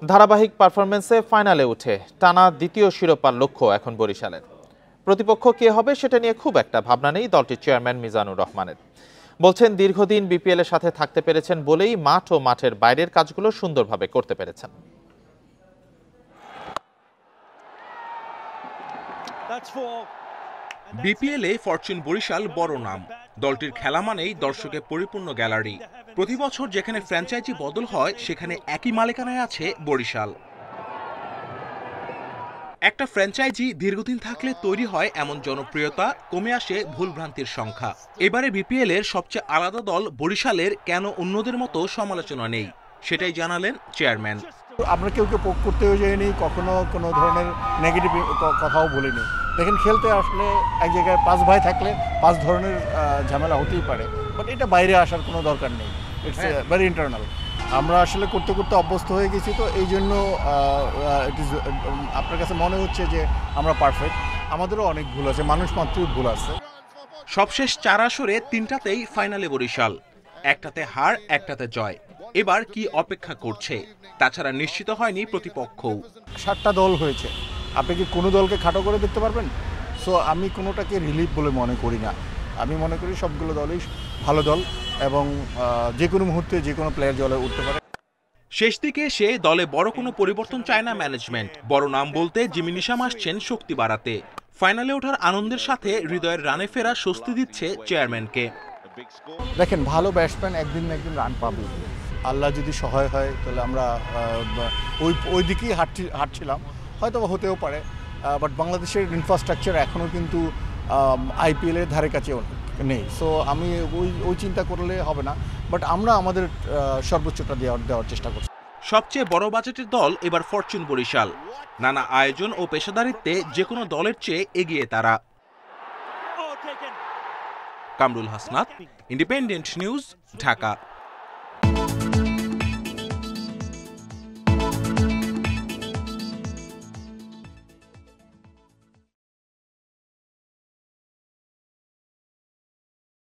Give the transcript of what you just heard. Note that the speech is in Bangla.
ধারাবাহিক পারফরম্যান্সে ফাইনালে উঠে টানা দ্বিতীয় শিরোপার লক্ষ্য এখন বরিশালের। প্রতিপক্ষ কে হবে সেটা নিয়ে খুব একটা ভাবনা নেই দলটির চেয়ারম্যান মিজানুর রহমানের। বলছেন দীর্ঘদিন বিপিএল এর সাথে থাকতে পেরেছেন বলেই মাঠ ও মাঠের বাইরের কাজগুলো সুন্দরভাবে করতে পেরেছেন। বিপিএলে ফরচুন বরিশাল বড় নাম। দলটির খেলা মানেই দর্শকের পরিপূর্ণ গ্যালারি। প্রতি বছর যেখানে ফ্র্যাঞ্চাইজি বদল হয় সেখানে একই মালিকানায় আছে বরিশাল। একটা ফ্র্যাঞ্চাইজি দীর্ঘদিন থাকলে তৈরি হয় এমন জনপ্রিয়তা, কমে আসে ভুলভ্রান্তির সংখ্যা। এবারে বিপিএল এর সবচেয়ে আলাদা দল বরিশালের কেন অন্যদের মতো সমালোচনা নেই সেটাই জানালেন চেয়ারম্যান। আমরা কেউ পোক করতেও যাইনি, কখনো কোনো ধরনের নেগেটিভ কথাও বলিনি। দেখেন, খেলতে আসলে এক জায়গায় 5 ভাই থাকলে 5 ধরনের ঝামেলা হতেই পারে, বাট এটা বাইরে আসার কোনো দরকার নেই। It's very internal. আমরা আসলে করতে করতে অভ্যস্ত হয়ে গেছি, তো এই জন্য ইট ইজ আপনার কাছে মনে হচ্ছে যে আমরা পারফেক্ট। আমাদেরও অনেক ভুল আছে, মানুষ মাত্রই ভুল আছে। সবশেষ 4 আসরে 3টাতেই ফাইনালে বরিশাল, একটাতে হার একটাতে জয়। এবার কি অপেক্ষা করছে? তাছাড়া নিশ্চিত হয়নি প্রতিপক্ষও। 7টা দল হয়েছে, আপনি কি কোনো দলকে খাটো করে দেখতে পারবেন? সো আমি কোনোটাকে রিলিফ বলে মনে করি না। আমি মনে করি সবগুলো দলই ভালো দল এবং যে কোনো মুহূর্তে যে কোনো প্লেয়ার দলে উঠতে পারে। শেষ দিকে সে দলে বড় কোনো পরিবর্তন চায় না ম্যানেজমেন্ট। বড় নাম বলতে জিমি নিশাম আসছেন শক্তি বাড়াতে। ফাইনালে ওঠার আনন্দের সাথে হৃদয়ের রানে ফেরা স্বস্তি দিচ্ছে চেয়ারম্যানকে। দেখেন, ভালো ব্যাটসম্যান একদিন না একদিন রান পাবে। আল্লাহ যদি সহায় হয় তাহলে আমরা ওই দিকেই হাঁটছিলাম, হয়তো হতেও পারে। বাট বাংলাদেশের ইনফ্রাস্ট্রাকচার এখনও কিন্তু আইপিএলের ধারে কাছেও নেই। সো আমি ওই চিন্তা করলে হবে না, বাট আমরা আমাদের সর্বোচ্চটা দেওয়ার চেষ্টা করছি। সবচেয়ে বড় বাজেটের দল এবার ফরচুন বরিশাল। নানা আয়োজন ও পেশাদারিত্বে যে কোনো দলের চেয়ে এগিয়ে তারা। Kamrul Hasnat, independent news, Dhaka.